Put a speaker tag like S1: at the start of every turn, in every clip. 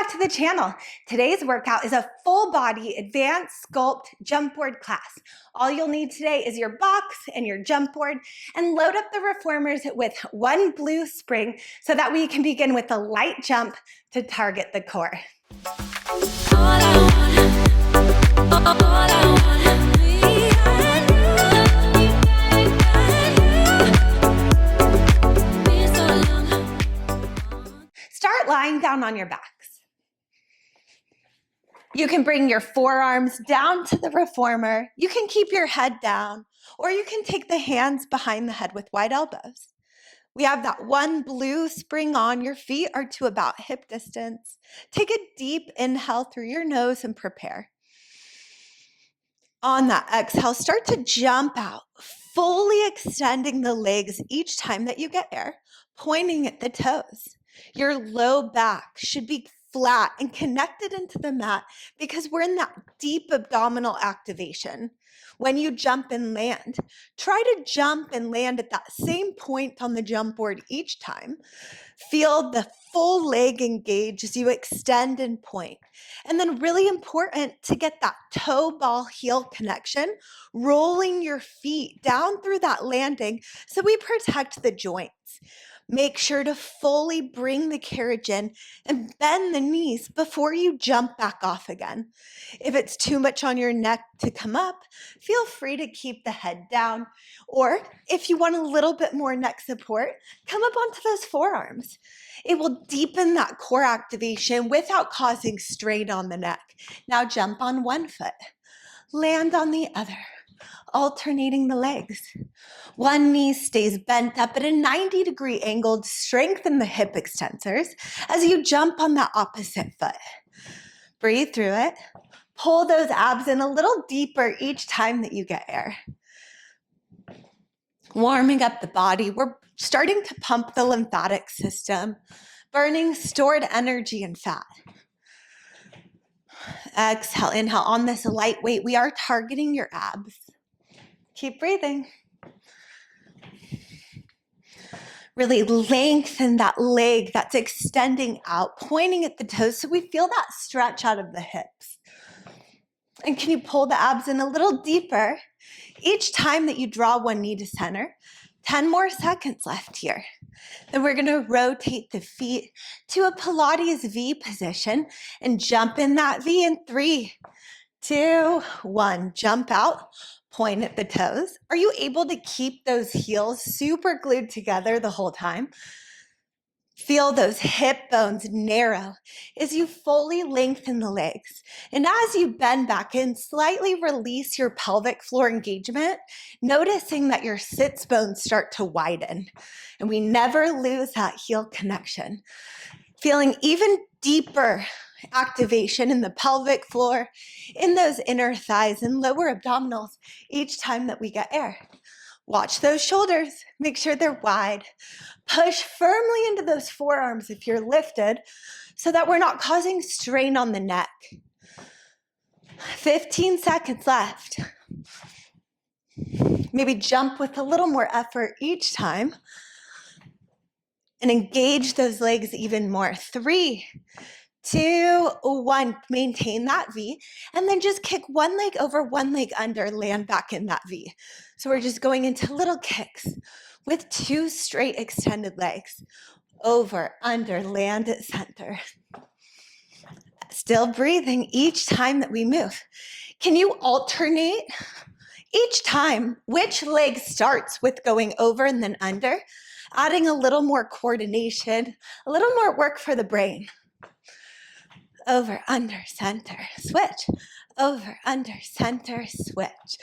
S1: back to the channel. Today's workout is a full body advanced sculpt jump board class. All you'll need today is your box and your jump board, and load up the reformers with one blue spring so that we can begin with a light jump to target the core. Start lying down on your backs. You can bring your forearms down to the reformer. You can keep your head down, or you can take the hands behind the head with wide elbows. We have that one blue spring on. Your feet are to about hip distance. Take a deep inhale through your nose and prepare. On that exhale, start to jump out, fully extending the legs each time that you get air, pointing at the toes. Your low back should be flat and connected into the mat because we're in that deep abdominal activation. When you jump and land, try to jump and land at that same point on the jump board each time. Feel the full leg engage as you extend and point. And then really important to get that toe ball heel connection, rolling your feet down through that landing so we protect the joints. Make sure to fully bring the carriage in and bend the knees before you jump back off again. If it's too much on your neck to come up, feel free to keep the head down. Or if you want a little bit more neck support, come up onto those forearms. It will deepen that core activation without causing strain on the neck. Now jump on one foot, land on the other, alternating the legs. One knee stays bent up at a 90-degree angle to strengthen the hip extensors as you jump on the opposite foot. Breathe through it. Pull those abs in a little deeper each time that you get air. Warming up the body, we're starting to pump the lymphatic system, burning stored energy and fat. Exhale, inhale. On this lightweight, we are targeting your abs. Keep breathing. Really lengthen that leg that's extending out, pointing at the toes so we feel that stretch out of the hips. And can you pull the abs in a little deeper each time that you draw one knee to center? 10 more seconds left here. Then we're going to rotate the feet to a Pilates V position and jump in that V in 3, 2, 1. Jump out. Point at the toes. Are you able to keep those heels super glued together the whole time? Feel those hip bones narrow as you fully lengthen the legs. And as you bend back in, slightly release your pelvic floor engagement, noticing that your sits bones start to widen. And we never lose that heel connection. Feeling even deeper activation in the pelvic floor, in those inner thighs and lower abdominals each time that we get air. Watch those shoulders. Make sure they're wide. Push firmly into those forearms if you're lifted so that we're not causing strain on the neck. 15 seconds left. Maybe jump with a little more effort each time and engage those legs even more. 3, 2, 1. Maintain that V, and then just kick one leg over, one leg under, land back in that V. So we're just going into little kicks with 2 straight extended legs. Over, under, land at center. Still breathing each time that we move. Can you alternate each time which leg starts with going over and then under, adding a little more coordination, a little more work for the brain? Over, under, center, switch. Over, under, center, switch.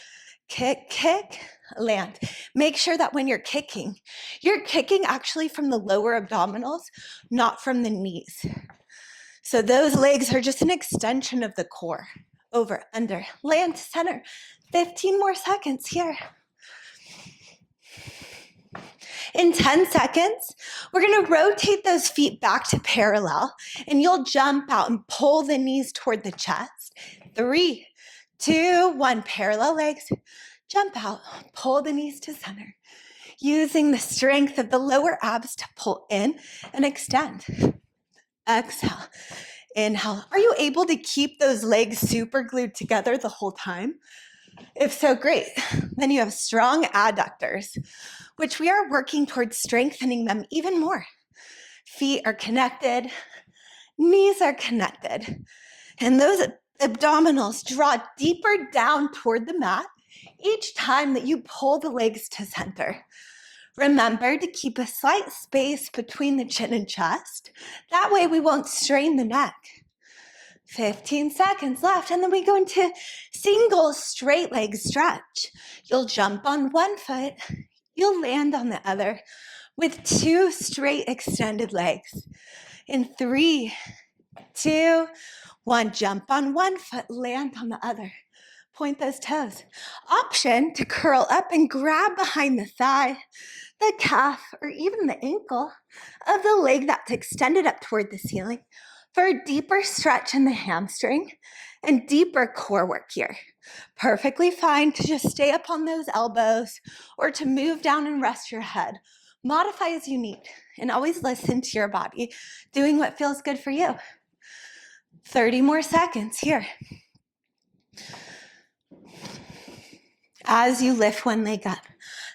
S1: Kick, kick, land. Make sure that when you're kicking actually from the lower abdominals, not from the knees. So those legs are just an extension of the core. Over, under, land, center. 15 more seconds here. In 10 seconds, we're going to rotate those feet back to parallel, and you'll jump out and pull the knees toward the chest. 3, 2, 1. Parallel legs. Jump out. Pull the knees to center. Using the strength of the lower abs to pull in and extend. Exhale. Inhale. Are you able to keep those legs super glued together the whole time? If so, great. Then you have strong adductors, which we are working towards strengthening them even more. Feet are connected, knees are connected, and those abdominals draw deeper down toward the mat each time that you pull the legs to center. Remember to keep a slight space between the chin and chest. That way we won't strain the neck. 15 seconds left, and then we go into single straight leg stretch. You'll jump on one foot, you'll land on the other with 2 straight extended legs. In 3, 2, 1, jump on one foot, land on the other. Point those toes. Option to curl up and grab behind the thigh, the calf, or even the ankle of the leg that's extended up toward the ceiling for a deeper stretch in the hamstring and deeper core work here. Perfectly fine to just stay up on those elbows or to move down and rest your head. Modify as you need and always listen to your body, doing what feels good for you. 30 more seconds here. As you lift one leg up,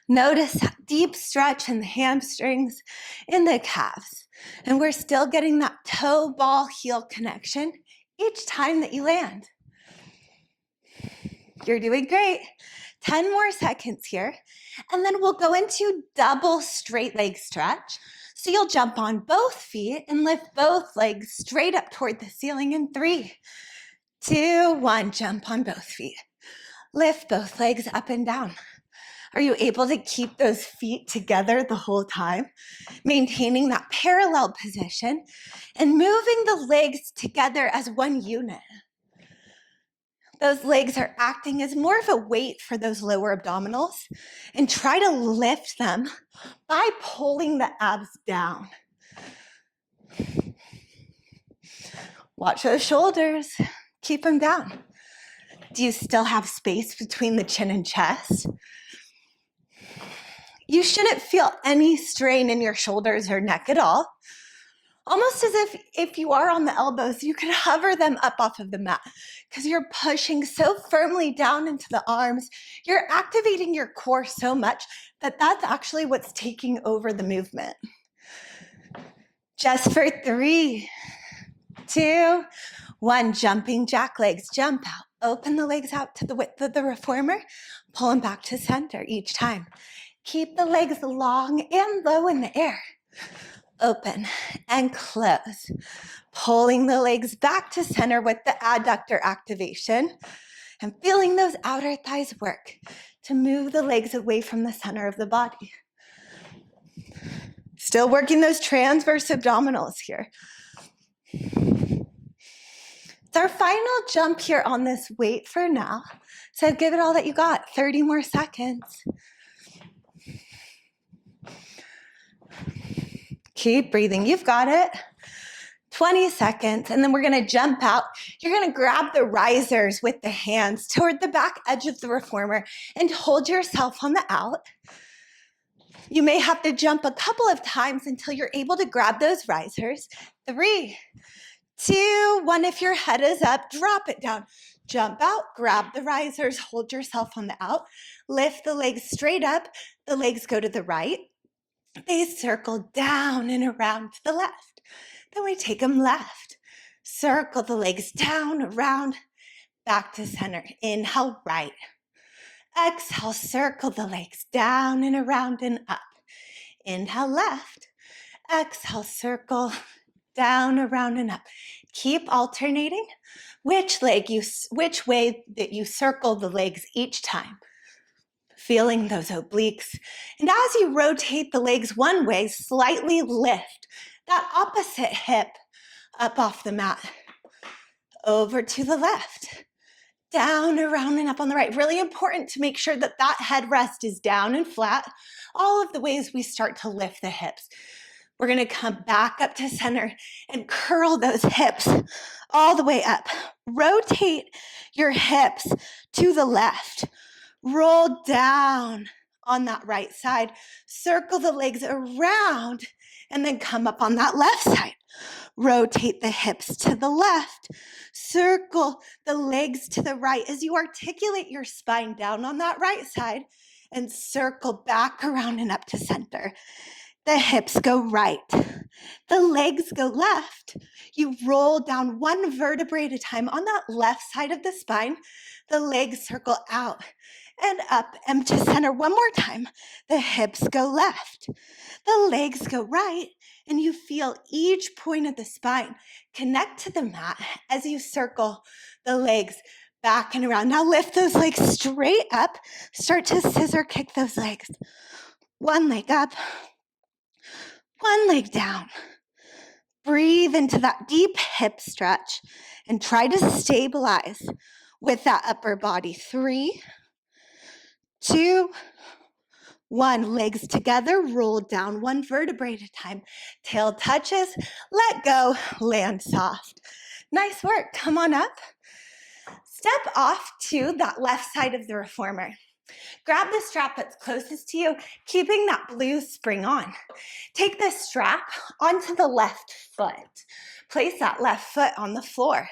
S1: notice that deep stretch in the hamstrings, in the calves. And we're still getting that toe, ball, heel connection each time that you land. You're doing great. 10 more seconds here. And then we'll go into double straight leg stretch. So you'll jump on both feet and lift both legs straight up toward the ceiling in 3, 2, 1. Jump on both feet. Lift both legs up and down. Are you able to keep those feet together the whole time? Maintaining that parallel position and moving the legs together as one unit. Those legs are acting as more of a weight for those lower abdominals, and try to lift them by pulling the abs down. Watch those shoulders. Keep them down. Do you still have space between the chin and chest? You shouldn't feel any strain in your shoulders or neck at all. Almost as if you are on the elbows, you can hover them up off of the mat because you're pushing so firmly down into the arms. You're activating your core so much that that's actually what's taking over the movement. Just for 3, 2, 1, jumping jack legs, jump out. Open the legs out to the width of the reformer, pull them back to center each time. Keep the legs long and low in the air. Open and close. Pulling the legs back to center with the adductor activation and feeling those outer thighs work to move the legs away from the center of the body. Still working those transverse abdominals here. It's our final jump here on this weight for now. So give it all that you got. 30 more seconds. Keep breathing. You've got it. 20 seconds. And then we're going to jump out. You're going to grab the risers with the hands toward the back edge of the reformer and hold yourself on the out. You may have to jump a couple of times until you're able to grab those risers. 3, 2, 1. If your head is up, drop it down. Jump out, grab the risers, hold yourself on the out. Lift the legs straight up. The legs go to the right. They circle down and around to the left. Then we take them left. Circle the legs down, around, back to center. Inhale, right. Exhale, circle the legs down and around and up. Inhale, left. Exhale, circle down, around, and up. Keep alternating which way that you circle the legs each time. Feeling those obliques. And as you rotate the legs one way, slightly lift that opposite hip up off the mat. Over to the left. Down, around, and up on the right. Really important to make sure that that headrest is down and flat. All of the ways we start to lift the hips. We're going to come back up to center and curl those hips all the way up. Rotate your hips to the left. Roll down on that right side. Circle the legs around And then come up on that left side. Rotate the hips to the left. Circle the legs to the right as you articulate your spine down on that right side and circle back around and up to center. The hips go right. The legs go left. You roll down one vertebrae at a time on that left side of the spine. The legs circle out and up and to center one more time. The hips go left. The legs go right, and you feel each point of the spine connect to the mat as you circle the legs back and around. Now lift those legs straight up. Start to scissor kick those legs. One leg up, one leg down. Breathe into that deep hip stretch and try to stabilize with that upper body. 3, 2, 1. Legs together, roll down one vertebrae at a time. Tail touches, let go, land soft. Nice work. Come on up. Step off to that left side of the reformer. Grab the strap that's closest to you, keeping that blue spring on. Take the strap onto the left foot. Place that left foot on the floor.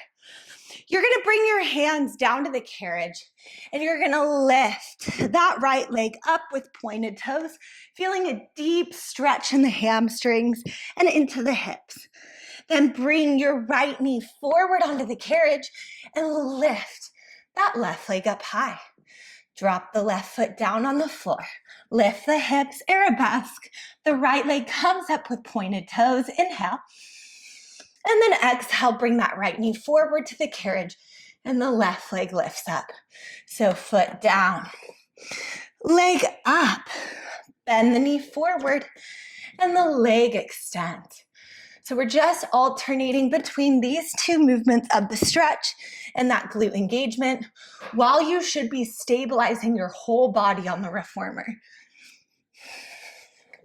S1: You're gonna bring your hands down to the carriage and you're gonna lift that right leg up with pointed toes, feeling a deep stretch in the hamstrings and into the hips. Then bring your right knee forward onto the carriage and lift that left leg up high. Drop the left foot down on the floor. Lift the hips, arabesque. The right leg comes up with pointed toes. Inhale. And then exhale, bring that right knee forward to the carriage and the left leg lifts up. So foot down, leg up, bend the knee forward and the leg extends. So we're just alternating between these two movements of the stretch and that glute engagement while you should be stabilizing your whole body on the reformer.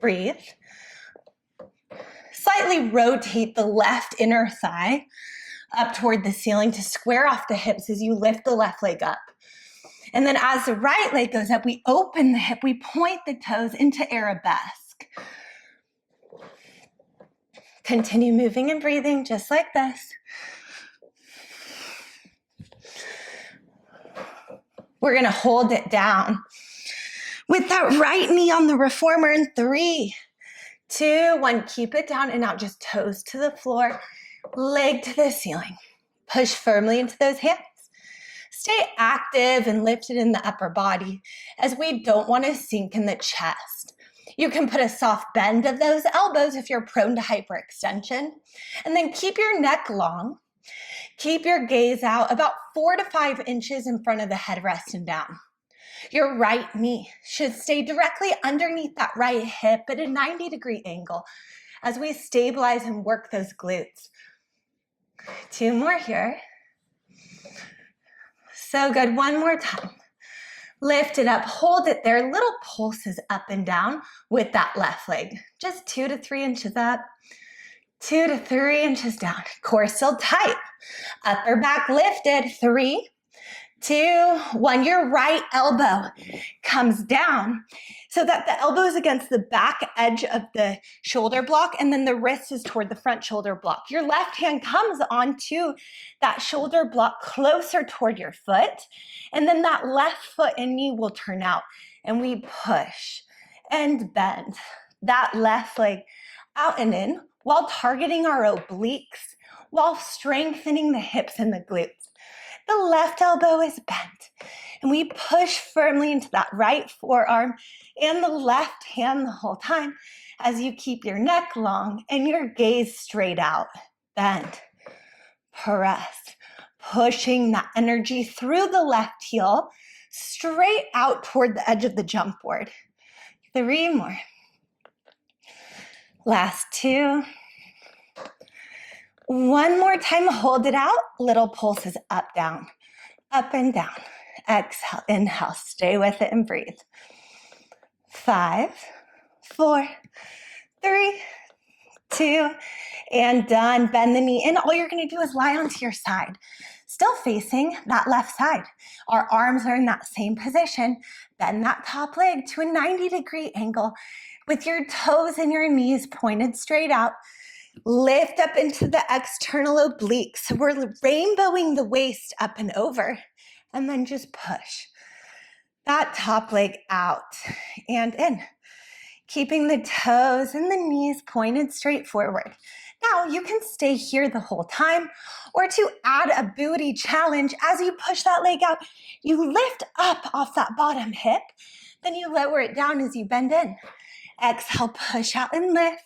S1: Breathe. Slightly rotate the left inner thigh up toward the ceiling to square off the hips as you lift the left leg up. And then as the right leg goes up, we open the hip, we point the toes into arabesque. Continue moving and breathing just like this. We're gonna hold it down with that right knee on the reformer in 3, 2, 1. Keep it down and now just toes to the floor, leg to the ceiling. Push firmly into those hands. Stay active and lifted in the upper body as we don't want to sink in the chest. You can put a soft bend of those elbows if you're prone to hyperextension. And then keep your neck long. Keep your gaze out about 4 to 5 inches in front of the head, resting down. Your right knee should stay directly underneath that right hip at a 90-degree angle as we stabilize and work those glutes. 2 more here. So good. 1 more time. Lift it up, hold it there, little pulses up and down with that left leg. Just 2 to 3 inches up, 2 to 3 inches down. Core still tight. Upper back lifted. 3, 2, 1. Your right elbow comes down so that the elbow is against the back edge of the shoulder block and then the wrist is toward the front shoulder block. Your left hand comes onto that shoulder block closer toward your foot, and then that left foot and knee will turn out and we push and bend that left leg out and in while targeting our obliques, while strengthening the hips and the glutes. The left elbow is bent and we push firmly into that right forearm and the left hand the whole time as you keep your neck long and your gaze straight out. Bend, press, pushing that energy through the left heel straight out toward the edge of the jump board. 3 more. Last 2. 1 more time, hold it out. Little pulses up, down, up and down. Exhale, inhale, stay with it and breathe. 5, 4, 3, 2, and done. Bend the knee in. All you're gonna do is lie onto your side, still facing that left side. Our arms are in that same position. Bend that top leg to a 90-degree angle. With your toes and your knees pointed straight out, lift up into the external obliques. So we're rainbowing the waist up and over, and then just push that top leg out and in, keeping the toes and the knees pointed straight forward. Now you can stay here the whole time, or to add a booty challenge, as you push that leg out, you lift up off that bottom hip, then you lower it down as you bend in. Exhale, push out and lift.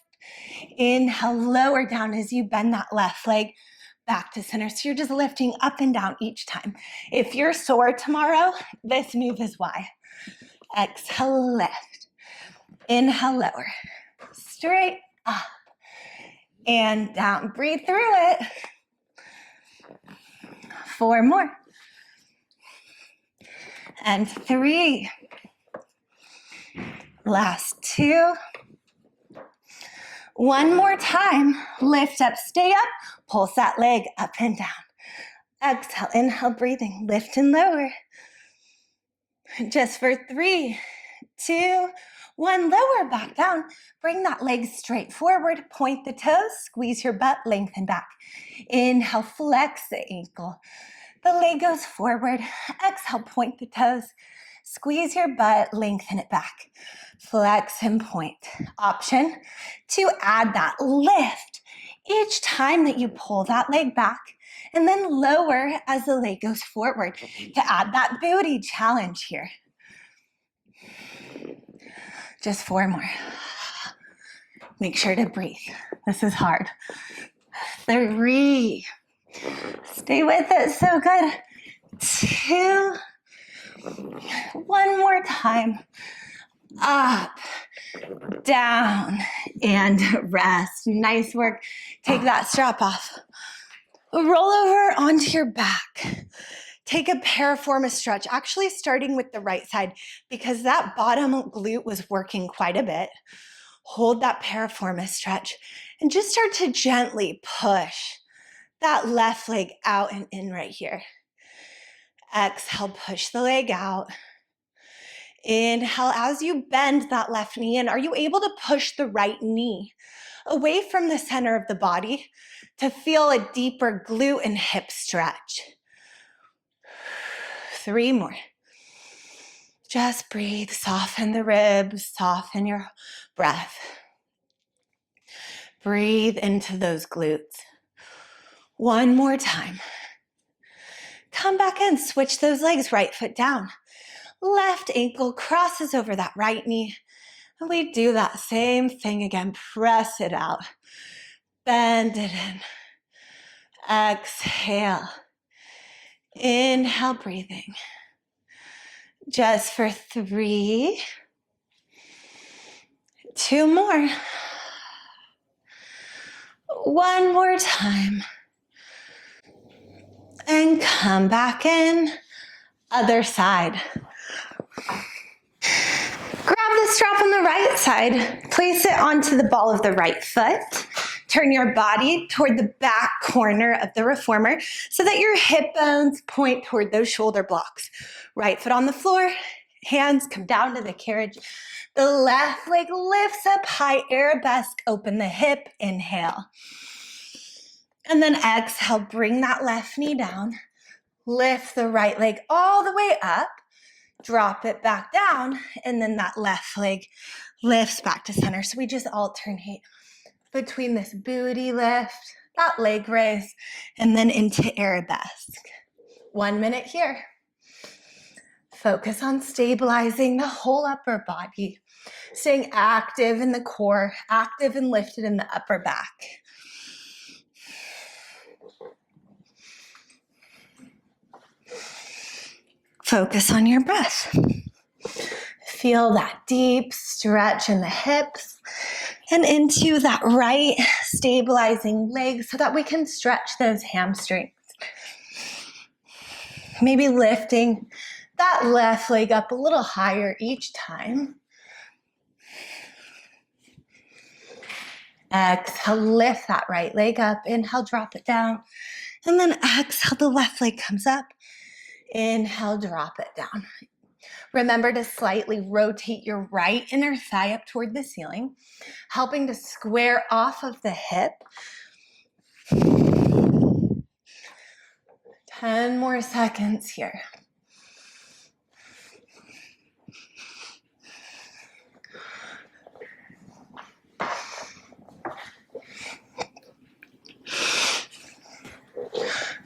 S1: Inhale, lower down as you bend that left leg back to center. So you're just lifting up and down each time. If you're sore tomorrow, this move is why. Exhale, lift. Inhale, lower. Straight up and down. Breathe through it. 4 more. And 3. Last 2. 1 more time. Lift up, stay up. Pulse that leg up and down. Exhale, inhale, breathing. Lift and lower. Just for 3, 2, 1. Lower back down. Bring that leg straight forward. Point the toes. Squeeze your butt. Lengthen back. Inhale, flex the ankle. The leg goes forward. Exhale, point the toes. Squeeze your butt. Lengthen it back. Flex and point. Option to add that lift each time that you pull that leg back, and then lower as the leg goes forward to add that booty challenge here. Just 4 more. Make sure to breathe. This is hard. 3. Stay with it. So good. 2. 1 more time. Up, down, and rest. Nice work. Take that strap off. Roll over onto your back. Take a piriformis stretch, actually starting with the right side because that bottom glute was working quite a bit. Hold that piriformis stretch and just start to gently push that left leg out and in right here. Exhale, push the leg out. Inhale, as you bend that left knee in, are you able to push the right knee away from the center of the body to feel a deeper glute and hip stretch? 3 more. Just breathe, soften the ribs, soften your breath. Breathe into those glutes. 1 more time. Come back in, switch those legs, right foot down. Left ankle crosses over that right knee. And we do that same thing again. Press it out. Bend it in. Exhale. Inhale, breathing. Just for 3. 2 more. 1 more time. And come back in. Other side. Grab the strap on the right side, place it onto the ball of the right foot. Turn your body toward the back corner of the reformer so that your hip bones point toward those shoulder blocks. Right foot on the floor, hands come down to the carriage. The left leg lifts up high, arabesque, open the hip, inhale. And then exhale, bring that left knee down. Lift the right leg all the way up. Drop it back down, and then that left leg lifts back to center. So we just alternate between this booty lift, that leg raise, and then into arabesque. 1 minute here. Focus on stabilizing the whole upper body, staying active in the core, active and lifted in the upper back. Focus on your breath. Feel that deep stretch in the hips and into that right stabilizing leg so that we can stretch those hamstrings. Maybe lifting that left leg up a little higher each time. Exhale, lift that right leg up. Inhale, drop it down. And then exhale, the left leg comes up. Inhale, drop it down. Remember to slightly rotate your right inner thigh up toward the ceiling, helping to square off of the hip. 10 more seconds here.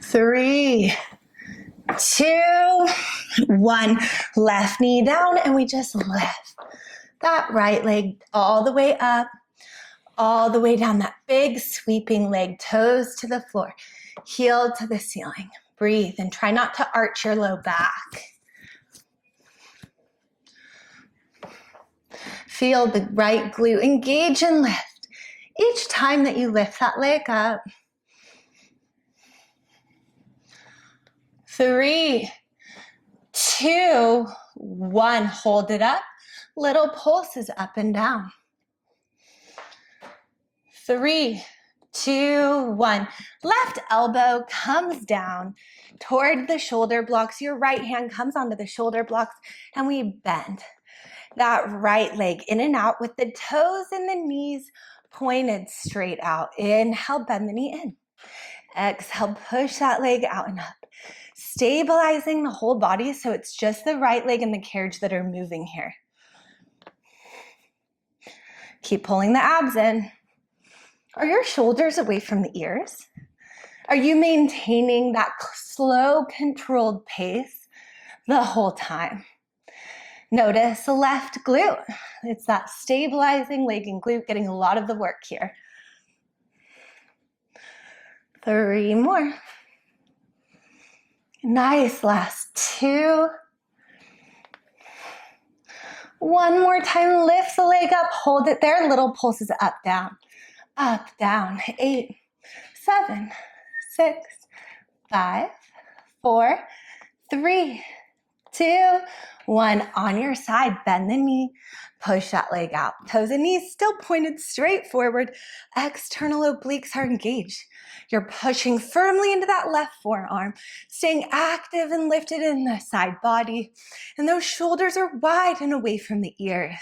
S1: Three, 2, 1. Left knee down, and we just lift that right leg all the way up, all the way down. That big sweeping leg, toes to the floor, heel to the ceiling. Breathe and try not to arch your low back. Feel the right glute engage and lift. Each time that you lift that leg up. 3, 2, 1. Hold it up. Little pulses up and down. 3, 2, 1. Left elbow comes down toward the shoulder blocks. Your right hand comes onto the shoulder blocks, and we bend that right leg in and out with the toes and the knees pointed straight out. Inhale, bend the knee in. Exhale, push that leg out and up. Stabilizing the whole body so it's just the right leg and the carriage that are moving here. Keep pulling the abs in. Are your shoulders away from the ears? Are you maintaining that slow, controlled pace the whole time? Notice the left glute. It's that stabilizing leg and glute getting a lot of the work here. 3 more. Nice, last 2. 1 more time, lift the leg up, hold it there, little pulses up, down. 8, 7, 6, 5, 4, 3, 2, 1. On your side, bend the knee, push that leg out. Toes and knees still pointed straight forward. External obliques are engaged. You're pushing firmly into that left forearm, staying active and lifted in the side body. And those shoulders are wide and away from the ears.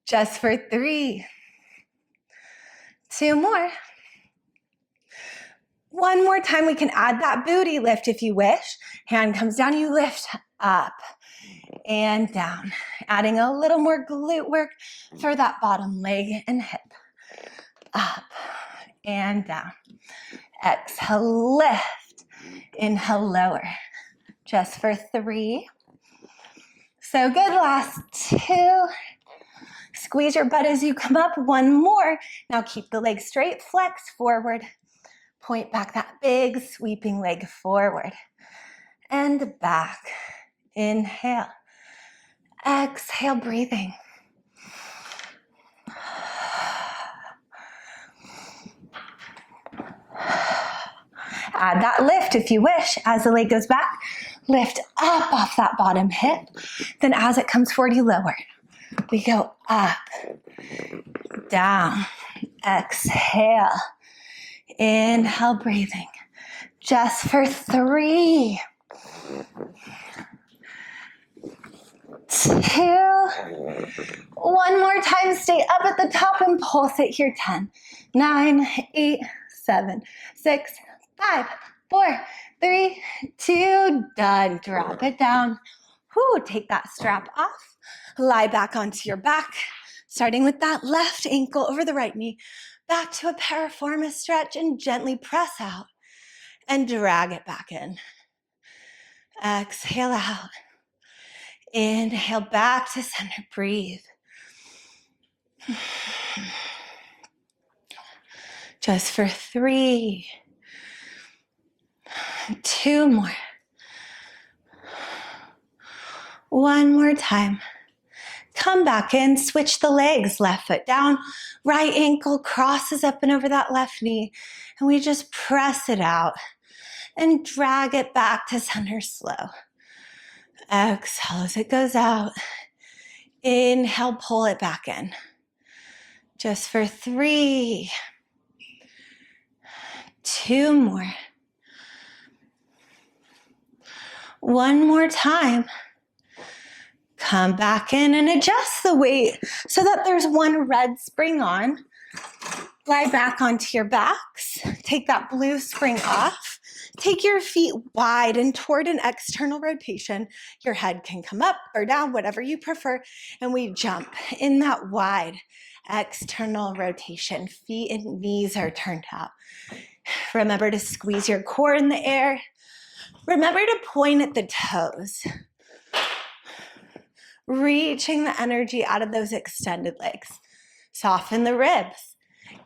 S1: Just for 3. 2 more. 1 more time, we can add that booty lift if you wish. Hand comes down, you lift up and down. Adding a little more glute work for that bottom leg and hip. Up and down. Exhale, lift. Inhale, lower. Just for 3. So good, last 2. Squeeze your butt as you come up. 1 more. Now keep the leg straight, flex forward. Point back that big sweeping leg forward. And back. Inhale. Exhale, breathing. Add that lift if you wish. As the leg goes back, lift up off that bottom hip. Then as it comes forward, you lower. We go up, down, exhale, inhale, breathing. Just for 3, 2, 1 more time. Stay up at the top and pulse it here. 10, 9, 8, 7, 6, 5, 4, 3, 2, done. Drop it down. Whew, take that strap off. Lie back onto your back, starting with that left ankle over the right knee. Back to a piriformis stretch and gently press out and drag it back in. Exhale out. Inhale back to center. Breathe. Just for 3. 2 more. 1 more time. Come back in, switch the legs, left foot down, right ankle crosses up and over that left knee, and we just press it out and drag it back to center slow. Exhale as it goes out. Inhale, pull it back in. Just for 3. 2 more. 1 more time. Come back in and adjust the weight so that there's one red spring on. Glide back onto your backs. Take that blue spring off. Take your feet wide and toward an external rotation. Your head can come up or down, whatever you prefer. And we jump in that wide external rotation. Feet and knees are turned out. Remember to squeeze your core in the air. Remember to point at the toes. Reaching the energy out of those extended legs. Soften the ribs.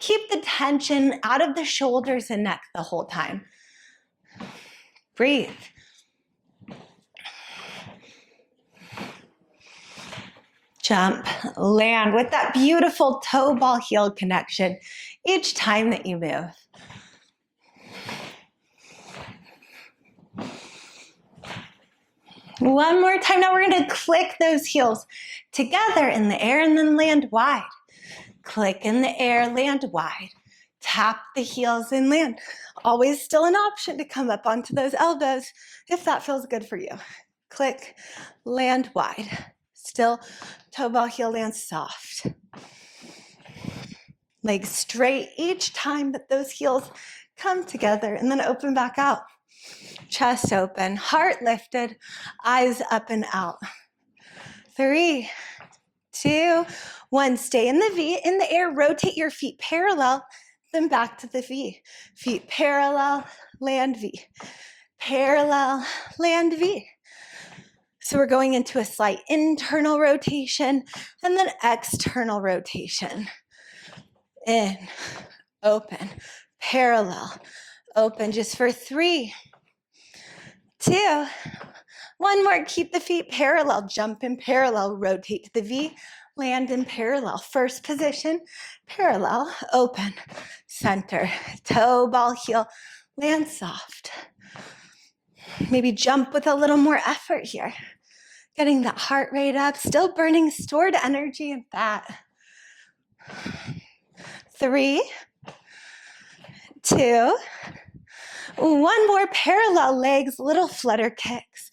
S1: Keep the tension out of the shoulders and neck the whole time. Breathe. Jump, land with that beautiful toe ball heel connection each time that you move. One more time. Now we're going to click those heels together in the air and then land wide. Click in the air, land wide. Tap the heels and land. Always still an option to come up onto those elbows if that feels good for you. Click, land wide. Still, toe ball heel lands soft. Legs straight each time that those heels come together and then open back out. Chest open, heart lifted, eyes up and out. 3, 2, 1. Stay in the V. In the air, rotate your feet parallel, then back to the V. Feet parallel, land V. Parallel, land V. So we're going into a slight internal rotation and then external rotation. In, open, parallel, open, just for 3, 2, 1 more. Keep the feet parallel, jump in parallel, rotate to the V, land in parallel. First position, parallel, open, center, toe ball heel, land soft. Maybe jump with a little more effort here. Getting that heart rate up, still burning stored energy and fat. 3, 2, 1 more. Parallel legs, little flutter kicks.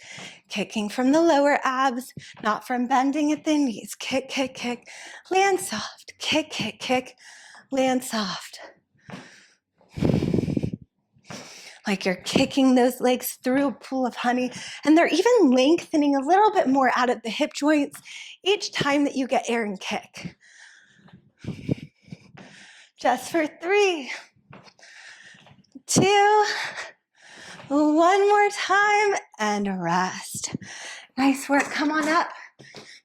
S1: Kicking from the lower abs, not from bending at the knees. Kick, kick, kick, land soft. Kick, kick, kick, land soft. Like you're kicking those legs through a pool of honey, and they're even lengthening a little bit more out at the hip joints each time that you get air and kick. Just for 3, 2, 1 more time, and rest. Nice work. Come on up.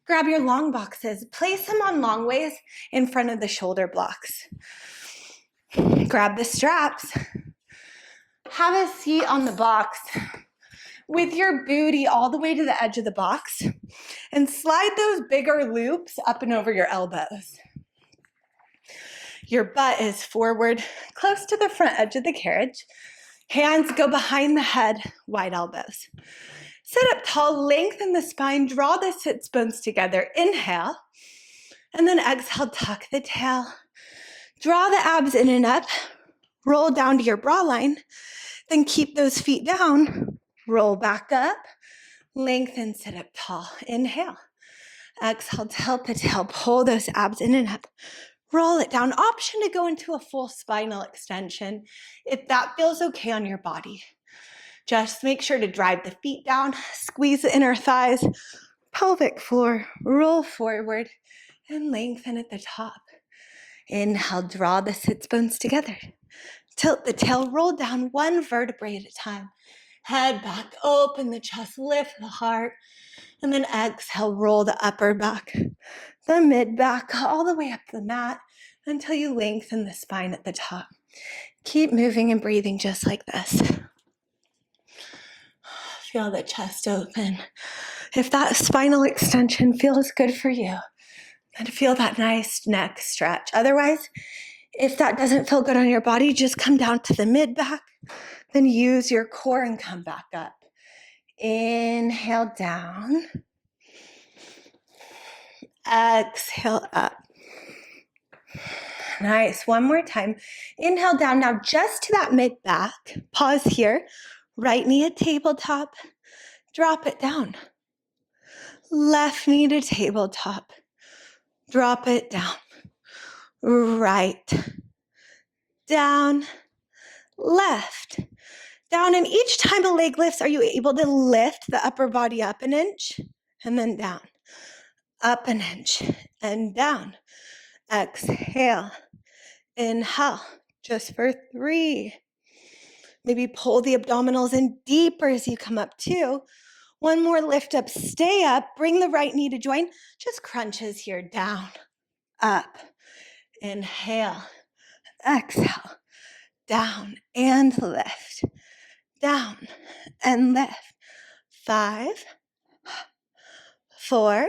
S1: Grab your long boxes. Place them on long ways in front of the shoulder blocks. Grab the straps. Have a seat on the box with your booty all the way to the edge of the box and slide those bigger loops up and over your elbows. Your butt is forward, close to the front edge of the carriage. Hands go behind the head, wide elbows. Sit up tall, lengthen the spine, draw the sits bones together. Inhale, and then exhale, tuck the tail. Draw the abs in and up, roll down to your bra line, then keep those feet down, roll back up, lengthen, sit up tall. Inhale, exhale, tilt the tail, pull those abs in and up. Roll it down. Option to go into a full spinal extension if that feels okay on your body. Just make sure to drive the feet down, squeeze the inner thighs, pelvic floor, roll forward, and lengthen at the top. Inhale, draw the sits bones together. Tilt the tail, roll down 1 vertebrae at a time. Head back, open the chest, lift the heart, and then exhale, roll the upper back, the mid back, all the way up the mat until you lengthen the spine at the top. Keep moving and breathing just like this. Feel the chest open. If that spinal extension feels good for you, then feel that nice neck stretch. Otherwise, if that doesn't feel good on your body, just come down to the mid back, then use your core and come back up. Inhale down. Exhale up. Nice. 1 more time. Inhale down. Now just to that mid back. Pause here. Right knee at tabletop. Drop it down. left knee to tabletop. Drop it down. Right, down, left, down. And each time a leg lifts, are you able to lift the upper body up an inch and then down, up an inch and down? Exhale, inhale, just for 3. Maybe pull the abdominals in deeper as you come up 2. One more lift up, stay up, bring the right knee to join, just crunches here, down, up, inhale, exhale, down and lift, down and lift. 5, 4,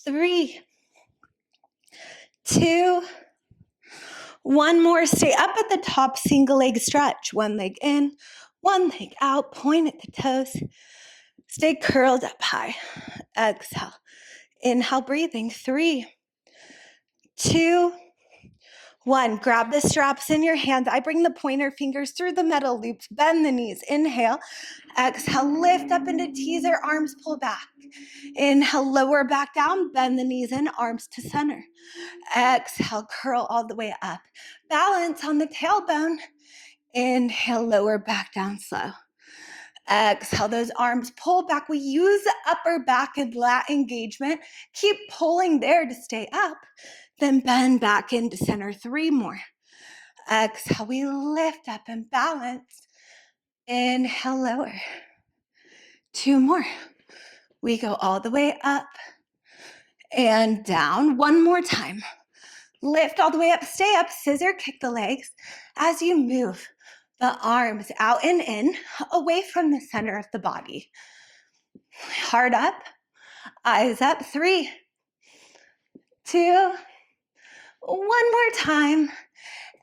S1: 3, 2, 1 more. Stay up at the top, single leg stretch. One leg in, one leg out, point at the toes. Stay curled up high. Exhale. Inhale, breathing. 3, 2, 1. Grab the straps in your hands. I bring the pointer fingers through the metal loops. Bend the knees. Inhale. Exhale. Lift up into teaser. Arms pull back. Inhale. Lower back down. Bend the knees in. Arms to center. Exhale. Curl all the way up. Balance on the tailbone. Inhale. Lower back down slow. Exhale, those arms pull back. We use the upper back and lat engagement. Keep pulling there to stay up. Then bend back into center. 3 more. Exhale, we lift up and balance. Inhale, lower. 2 more. We go all the way up and down. 1 more time. Lift all the way up, stay up, scissor kick the legs as you move the arms out and in, away from the center of the body. Heart up, eyes up. 3, 2, 1 more time,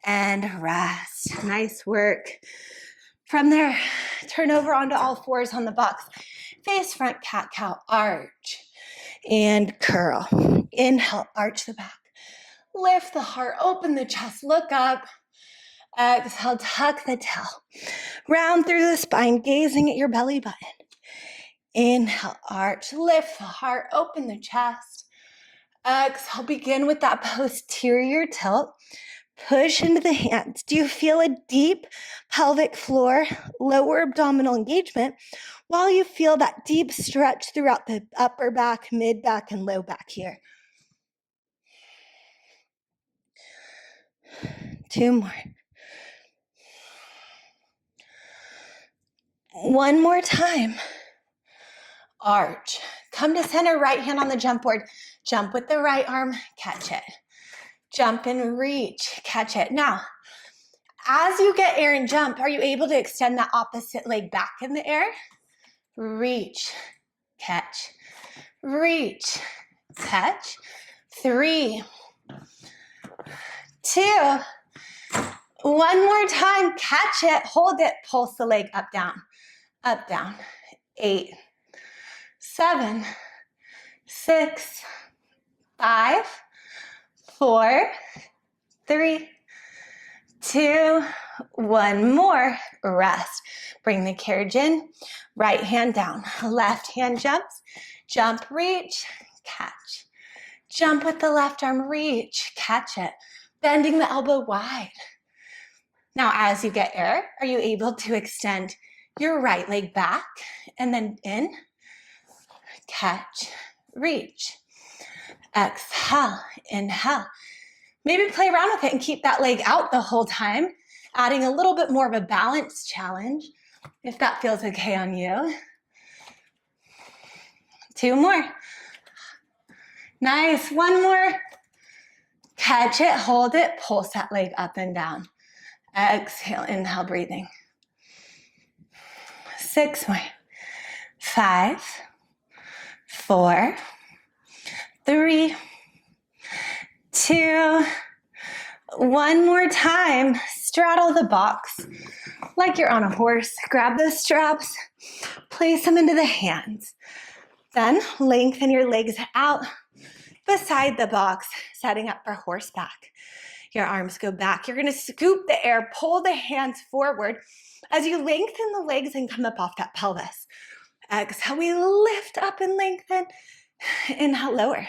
S1: and rest. Nice work. From there, turn over onto all fours on the box. Face front, cat-cow, arch, and curl. Inhale, arch the back. Lift the heart, open the chest, look up. Exhale, tuck the tail. Round through the spine, gazing at your belly button. Inhale, arch, lift the heart, open the chest. Exhale, begin with that posterior tilt. Push into the hands. Do you feel a deep pelvic floor, lower abdominal engagement, while you feel that deep stretch throughout the upper back, mid back, and low back here? 2 more. 1 more time. Arch. Come to center, right hand on the jump board. Jump with the right arm, catch it. Jump and reach, catch it. Now, as you get air and jump, are you able to extend that opposite leg back in the air? Reach, catch, reach, catch. 3, 2, 1 more time, catch it, hold it, pulse the leg up, down, 8, 7, 6, 5, 4, 3, 2, 1 more, rest. Bring the carriage in, right hand down, left hand jumps, jump, reach, catch. Jump with the left arm, reach, catch it. Bending the elbow wide. Now, as you get air, are you able to extend your right leg back and then in, catch, reach, exhale, inhale. Maybe play around with it and keep that leg out the whole time, adding a little bit more of a balance challenge, if that feels okay on you. 2 more. Nice, 1 more. Catch it, hold it, pulse that leg up and down. Exhale, inhale, breathing. 6 more. 5, 4, 3, 2, 1 more time. Straddle the box like you're on a horse. Grab those straps, place them into the hands. Then lengthen your legs out beside the box, setting up for horseback. Your arms go back. You're going to scoop the air, pull the hands forward as you lengthen the legs and come up off that pelvis. Exhale, we lift up and lengthen. Inhale, lower.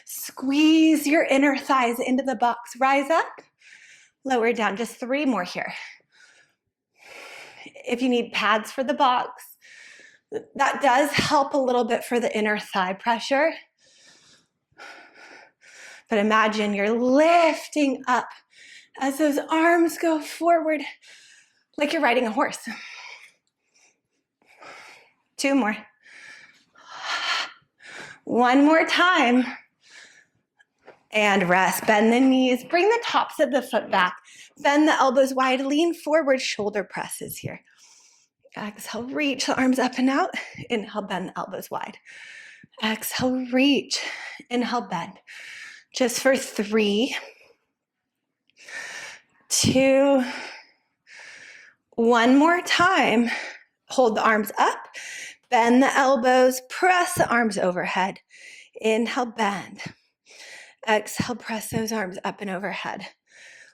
S1: Squeeze your inner thighs into the box. Rise up, lower down. Just 3 more here. If you need pads for the box, that does help a little bit for the inner thigh pressure. But imagine you're lifting up as those arms go forward like you're riding a horse. 2 more. 1 more time. And rest. Bend the knees. Bring the tops of the foot back. Bend the elbows wide. Lean forward. Shoulder presses here. Exhale, reach the arms up and out. Inhale, bend the elbows wide. Exhale, reach. Inhale, bend. Just for 3, 2, 1 more time. Hold the arms up. Bend the elbows. Press the arms overhead. Inhale, bend. Exhale, press those arms up and overhead.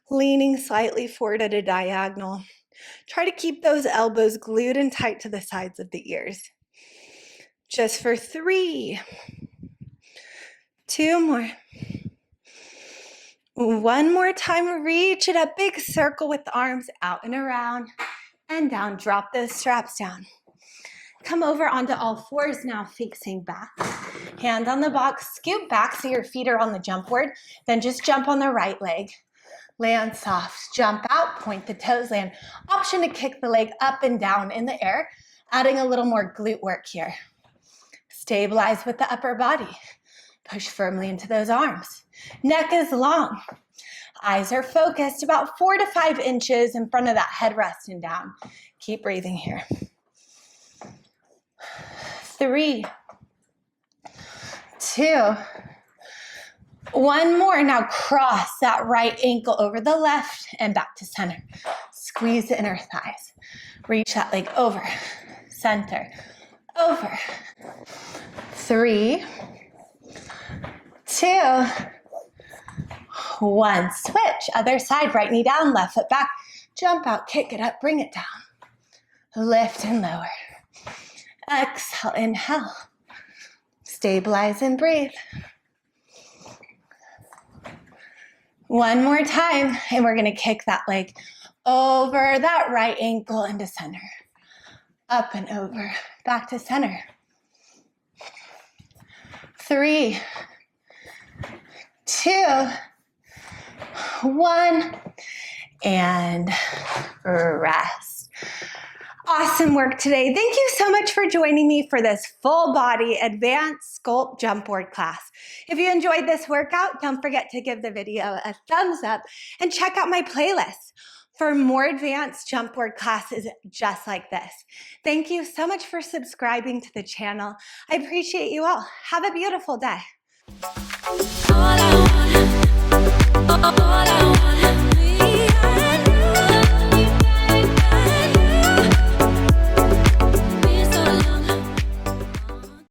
S1: Leaning slightly forward at a diagonal. Try to keep those elbows glued and tight to the sides of the ears. Just for 3, 2 more. 1 more time, reach it up, big circle with the arms out and around and down. Drop those straps down. Come over onto all 4s now, facing back. Hand on the box, scoot back so your feet are on the jump board. Then just jump on the right leg. Land soft, jump out, point the toes, land. Option to kick the leg up and down in the air, adding a little more glute work here. Stabilize with the upper body. Push firmly into those arms. Neck is long. Eyes are focused about 4 to 5 inches in front of that head rest and down. Keep breathing here. 3, 2, 1 more. Now cross that right ankle over the left and back to center. Squeeze the inner thighs. Reach that leg over, center, over. 3, 2, 1. Switch. Other side, right knee down, left foot back. Jump out, kick it up, bring it down. Lift and lower. Exhale, inhale. Stabilize and breathe. 1 more time, and we're gonna kick that leg over that right ankle into center. Up and over, back to center. 3, 2, 1, and rest. Awesome work today. Thank you so much for joining me for this full body advanced sculpt jump board class. If you enjoyed this workout, don't forget to give the video a thumbs up and check out my playlist for more advanced jump board classes just like this. Thank you so much for subscribing to the channel. I appreciate you all. Have a beautiful day.